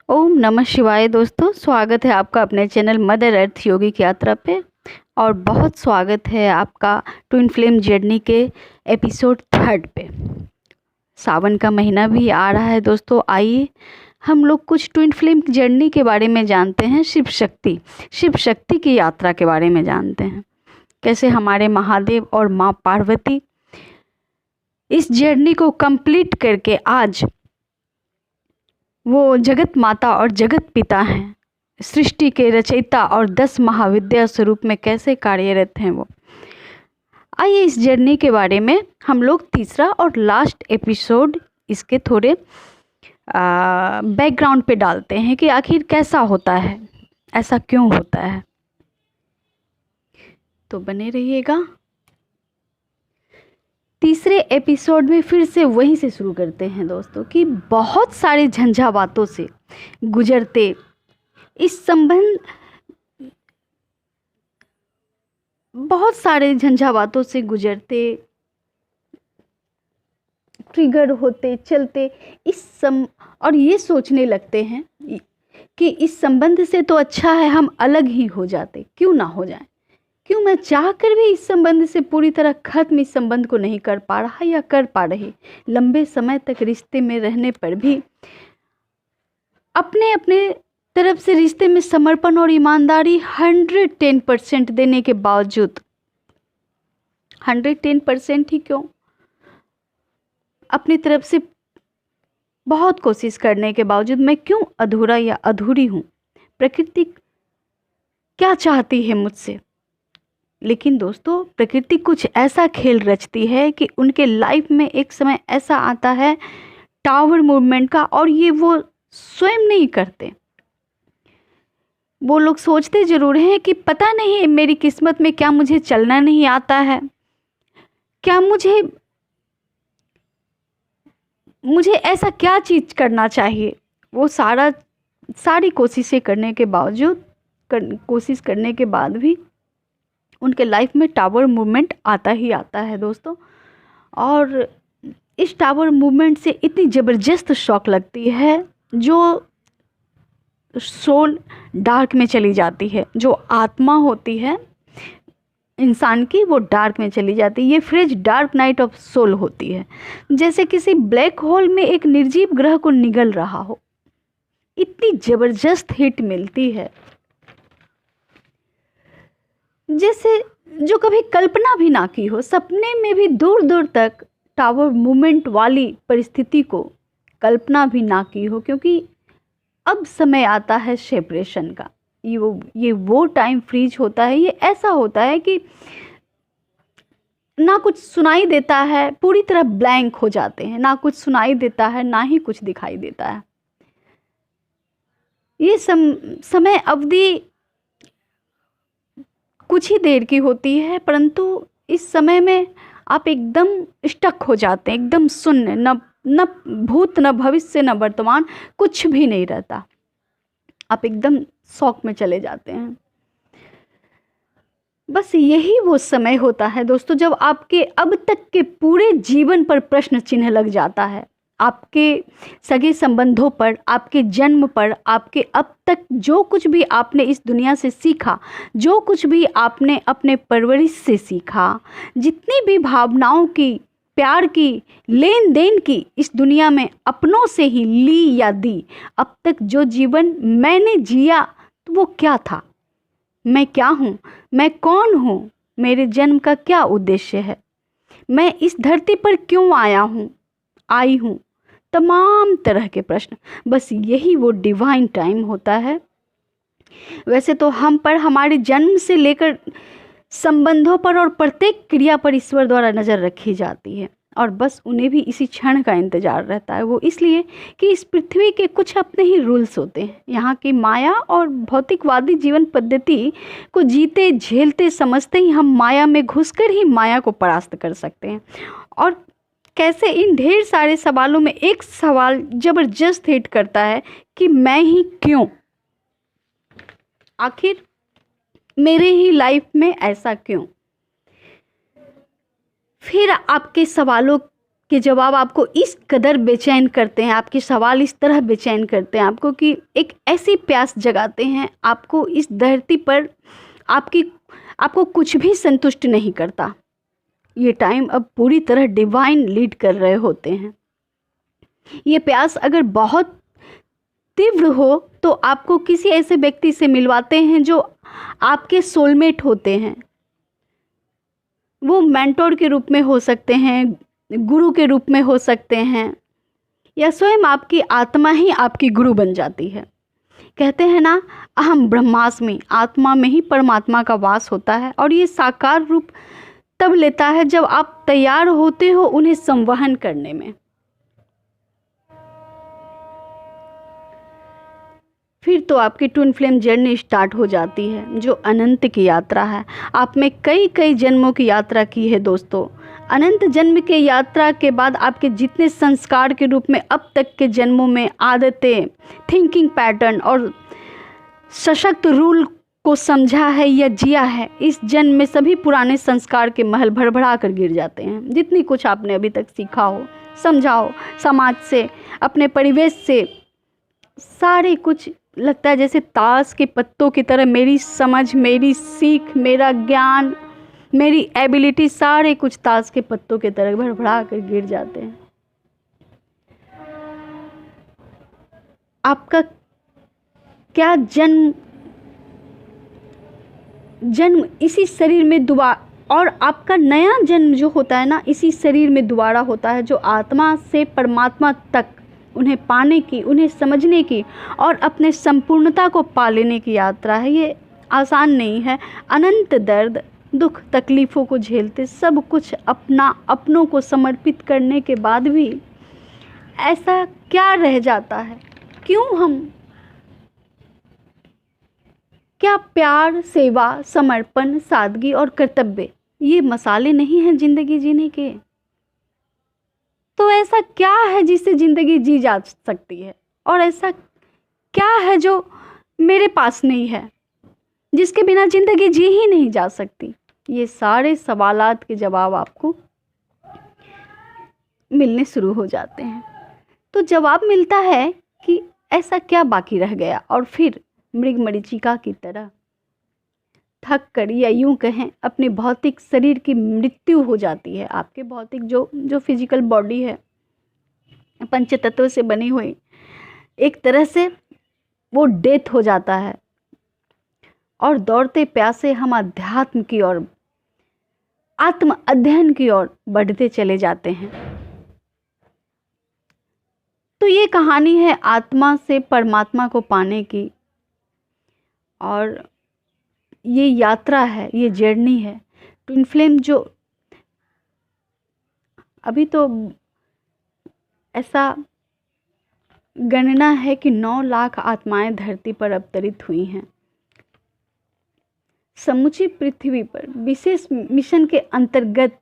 ओम नमः शिवाय दोस्तों, स्वागत है आपका अपने चैनल मदर अर्थ योगिक यात्रा पे। और बहुत स्वागत है आपका ट्विन फ्लेम जर्नी के एपिसोड 3 पे। सावन का महीना भी आ रहा है दोस्तों। आइए हम लोग कुछ ट्विन फ्लेम जर्नी के बारे में जानते हैं। शिव शक्ति की यात्रा के बारे में जानते हैं। कैसे हमारे महादेव और माँ पार्वती इस जर्नी को कंप्लीट करके आज वो जगत माता और जगत पिता हैं, सृष्टि के रचयिता और 10 महाविद्या स्वरूप में कैसे कार्यरत हैं वो। आइए इस जर्नी के बारे में हम लोग तीसरा और लास्ट एपिसोड इसके थोड़े बैकग्राउंड पे डालते हैं कि आखिर कैसा होता है, ऐसा क्यों होता है। तो बने रहिएगा। तीसरे एपिसोड में फिर से वहीं से शुरू करते हैं दोस्तों कि बहुत सारे झंझावातों से गुजरते इस संबंध बहुत सारे झंझावातों से गुजरते ट्रिगर होते चलते और ये सोचने लगते हैं कि इस संबंध से तो अच्छा है हम अलग ही हो जाते, क्यों ना हो जाए। क्यों मैं चाहकर भी इस संबंध से पूरी तरह खत्म इस संबंध को नहीं कर पा रहा या कर पा रही। लंबे समय तक रिश्ते में रहने पर भी अपने अपने तरफ से रिश्ते में समर्पण और ईमानदारी 110% देने के बावजूद 110% ही क्यों, अपनी तरफ से बहुत कोशिश करने के बावजूद मैं क्यों अधूरा या अधूरी हूँ। प्रकृति क्या चाहती है मुझसे। लेकिन दोस्तों प्रकृति कुछ ऐसा खेल रचती है कि उनके लाइफ में एक समय ऐसा आता है टावर मूवमेंट का, और ये वो स्वयं नहीं करते। वो लोग सोचते जरूर हैं कि पता नहीं मेरी किस्मत में क्या मुझे चलना नहीं आता है, क्या मुझे ऐसा क्या चीज़ करना चाहिए। वो सारी कोशिशें करने के बावजूद कोशिश करने के बाद भी उनके लाइफ में टावर मूवमेंट आता ही आता है दोस्तों। और इस टावर मूवमेंट से इतनी ज़बरदस्त शॉक लगती है, जो सोल डार्क में चली जाती है, जो आत्मा होती है इंसान की वो डार्क में चली जाती है। ये phrase dark night of soul होती है, जैसे किसी ब्लैक होल में एक निर्जीव ग्रह को निगल रहा हो। इतनी ज़बरदस्त हिट मिलती है, जैसे जो कभी कल्पना भी ना की हो। सपने में भी दूर दूर तक टावर मूवमेंट वाली परिस्थिति को कल्पना भी ना की हो, क्योंकि अब समय आता है सेपरेशन का। ये वो टाइम फ्रीज होता है। ये ऐसा होता है कि ना कुछ सुनाई देता है, पूरी तरह ब्लैंक हो जाते हैं। ना कुछ सुनाई देता है, ना ही कुछ दिखाई देता है। ये समय अवधि कुछ ही देर की होती है, परंतु इस समय में आप एकदम स्टक हो जाते हैं, एकदम शून्य, न भूत न भविष्य न वर्तमान, कुछ भी नहीं रहता। आप एकदम शॉक में चले जाते हैं। बस यही वो समय होता है दोस्तों जब आपके अब तक के पूरे जीवन पर प्रश्न चिन्ह लग जाता है। आपके सगे संबंधों पर, आपके जन्म पर, आपके अब तक जो कुछ भी आपने इस दुनिया से सीखा, जो कुछ भी आपने अपने परवरिश से सीखा, जितनी भी भावनाओं की, प्यार की, लेन देन की इस दुनिया में अपनों से ही ली या दी, अब तक जो जीवन मैंने जिया तो वो क्या था। मैं क्या हूँ, मैं कौन हूँ, मेरे जन्म का क्या उद्देश्य है, मैं इस धरती पर क्यों आई हूँ। तमाम तरह के प्रश्न। बस यही वो डिवाइन टाइम होता है। वैसे तो हम पर, हमारे जन्म से लेकर संबंधों पर और प्रत्येक क्रिया पर ईश्वर द्वारा नज़र रखी जाती है, और बस उन्हें भी इसी क्षण का इंतजार रहता है। वो इसलिए कि इस पृथ्वी के कुछ अपने ही रूल्स होते हैं। यहाँ की माया और भौतिकवादी जीवन पद्धति को जीते झेलते समझते ही हम माया में घुसकर ही माया को परास्त कर सकते हैं। और कैसे इन ढेर सारे सवालों में एक सवाल जबरदस्त हिट करता है कि मैं ही क्यों, आखिर मेरे ही लाइफ में ऐसा क्यों। फिर आपके सवालों कि जवाब आपको इस कदर बेचैन करते हैं, आपके सवाल इस तरह बेचैन करते हैं आपको कि एक ऐसी प्यास जगाते हैं आपको इस धरती पर आपको कुछ भी संतुष्ट नहीं करता। ये टाइम अब पूरी तरह डिवाइन लीड कर रहे होते हैं। ये प्यास अगर बहुत तीव्र हो तो आपको किसी ऐसे व्यक्ति से मिलवाते हैं जो आपके सोलमेट होते हैं। वो मेंटोर के रूप में हो सकते हैं, गुरु के रूप में हो सकते हैं, या स्वयं आपकी आत्मा ही आपकी गुरु बन जाती है। कहते हैं ना, अहम ब्रह्मास्मि, आत्मा में ही परमात्मा का वास होता है और ये साकार रूप तब लेता है जब आप तैयार होते हो उन्हें संवहन करने में। फिर तो आपकी ट्विन फ्लेम जर्नी स्टार्ट हो जाती है, जो अनंत की यात्रा है। आप में कई कई जन्मों की यात्रा की है दोस्तों। अनंत जन्म के यात्रा के बाद आपके जितने संस्कार के रूप में अब तक के जन्मों में आदतें, थिंकिंग पैटर्न और सशक्त रूल को समझा है या जिया है, इस जन्म में सभी पुराने संस्कार के महल भड़भड़ा कर गिर जाते हैं। जितनी कुछ आपने अभी तक सीखा हो, समझा हो, समाज से, अपने परिवेश से, सारे कुछ लगता है जैसे ताश के पत्तों की तरह मेरी समझ, मेरी सीख, मेरा ज्ञान, मेरी एबिलिटी, सारे कुछ ताश के पत्तों की तरह भड़भड़ा कर गिर जाते हैं। आपका क्या जन्म इसी शरीर में दोबारा, और आपका नया जन्म जो होता है ना, इसी शरीर में दोबारा होता है, जो आत्मा से परमात्मा तक उन्हें पाने की, उन्हें समझने की और अपने संपूर्णता को पा लेने की यात्रा है। ये आसान नहीं है। अनंत दर्द, दुख, तकलीफ़ों को झेलते, सब कुछ अपनों को समर्पित करने के बाद भी ऐसा क्या रह जाता है? क्या प्यार, सेवा, समर्पण, सादगी और कर्तव्य ये मसाले नहीं हैं ज़िंदगी जीने के? तो ऐसा क्या है जिससे ज़िंदगी जी जा सकती है, और ऐसा क्या है जो मेरे पास नहीं है, जिसके बिना ज़िंदगी जी ही नहीं जा सकती? ये सारे सवालात के जवाब आपको मिलने शुरू हो जाते हैं। तो जवाब मिलता है कि ऐसा क्या बाकी रह गया, और फिर मृगमरीचिका की तरह थक कर, या यूं कहें अपने भौतिक शरीर की मृत्यु हो जाती है। आपके भौतिक जो फिजिकल बॉडी है, पंच तत्व से बनी हुई, एक तरह से वो डेथ हो जाता है, और दौड़ते प्यासे हम अध्यात्म की ओर, आत्म अध्ययन की ओर बढ़ते चले जाते हैं। तो ये कहानी है आत्मा से परमात्मा को पाने की, और ये यात्रा है, ये जर्नी है। ट्विन फ्लेम जो अभी तो ऐसा गणना है कि 9 लाख आत्माएं धरती पर अवतरित हुई हैं। समूची पृथ्वी पर विशेष मिशन के अंतर्गत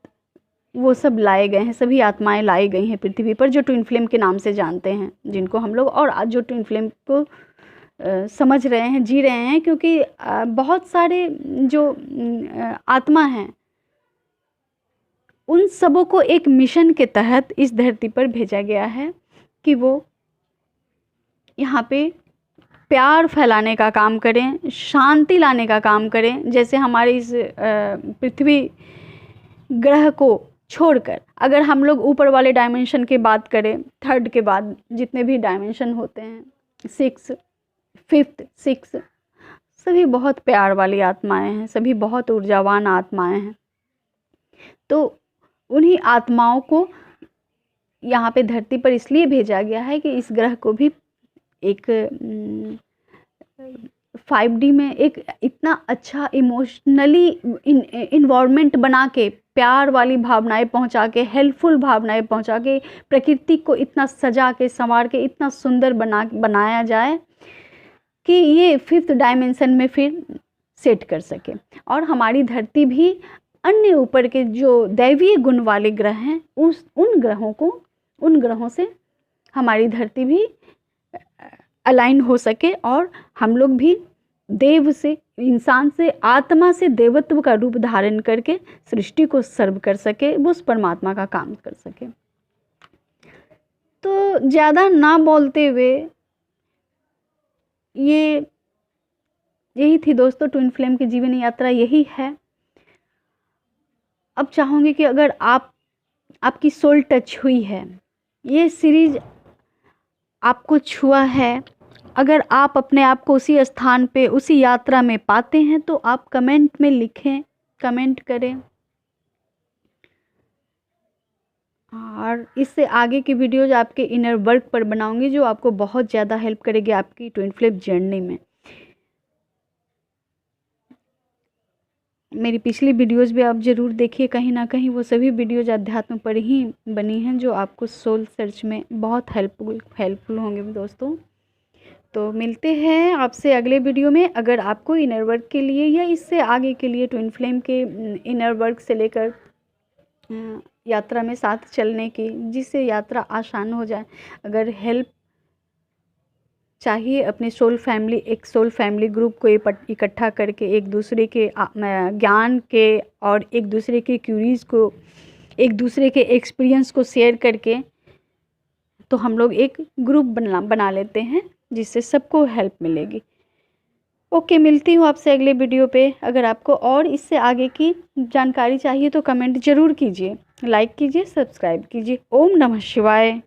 वो सब लाए गए हैं, सभी आत्माएं लाई गई हैं पृथ्वी पर, जो ट्विन फ्लेम के नाम से जानते हैं, जिनको हम लोग, और आज जो ट्विन फ्लेम को समझ रहे हैं, जी रहे हैं, क्योंकि बहुत सारे जो आत्मा हैं उन सबों को एक मिशन के तहत इस धरती पर भेजा गया है कि वो यहाँ पे प्यार फैलाने का काम करें, शांति लाने का काम करें। जैसे हमारे इस पृथ्वी ग्रह को छोड़कर अगर हम लोग ऊपर वाले डायमेंशन की बात करें, थर्ड के बाद जितने भी डायमेंशन होते हैं, 6, 5th, 6, सभी बहुत प्यार वाली आत्माएं हैं, सभी बहुत ऊर्जावान आत्माएं हैं। तो उन्हीं आत्माओं को यहाँ पे धरती पर इसलिए भेजा गया है कि इस ग्रह को भी एक 5D में एक इतना अच्छा इमोशनली इन्वायरमेंट बना के, प्यार वाली भावनाएं पहुंचा के, हेल्पफुल भावनाएं पहुंचा के, प्रकृति को इतना सजा के, संवार के, इतना सुंदर बनाया जाए कि ये 5th डायमेंशन में फिर सेट कर सके। और हमारी धरती भी अन्य ऊपर के जो दैवीय गुण वाले ग्रह हैं, उन ग्रहों से हमारी धरती भी अलाइन हो सके, और हम लोग भी देव से, इंसान से, आत्मा से देवत्व का रूप धारण करके सृष्टि को सर्व कर सके, वो उस परमात्मा का काम कर सके। तो ज़्यादा ना बोलते हुए यही थी दोस्तों ट्विन फ्लेम की जीवन यात्रा, यही है। अब चाहूँगी कि अगर आपकी सोल टच हुई है, ये सीरीज आपको छुआ है, अगर आप अपने आप को उसी स्थान पे उसी यात्रा में पाते हैं तो आप कमेंट में लिखें, कमेंट करें। और इससे आगे की वीडियोज आपके इनर वर्क पर बनाऊंगी जो आपको बहुत ज़्यादा हेल्प करेगी आपकी ट्विन फ्लेम जर्नी में। मेरी पिछली वीडियोस भी आप ज़रूर देखिए, कहीं ना कहीं वो सभी वीडियोज अध्यात्म पर ही बनी हैं जो आपको सोल सर्च में बहुत हेल्पफुल होंगे दोस्तों। तो मिलते हैं आपसे अगले वीडियो में। अगर आपको इनर वर्क के लिए या इससे आगे के लिए ट्विन फ्लेम के इनर वर्क से लेकर यात्रा में साथ चलने की, जिससे यात्रा आसान हो जाए, अगर हेल्प चाहिए अपने एक सोल फैमिली ग्रुप को इकट्ठा करके एक दूसरे के ज्ञान के और एक दूसरे के क्यूरीज को, एक दूसरे के एक्सपीरियंस को शेयर करके, तो हम लोग एक ग्रुप बना लेते हैं जिससे सबको हेल्प मिलेगी। ओके, मिलती हूँ आपसे अगले वीडियो पे। अगर आपको और इससे आगे की जानकारी चाहिए तो कमेंट ज़रूर कीजिए, लाइक कीजिए, सब्सक्राइब कीजिए। ओम नमः शिवाय।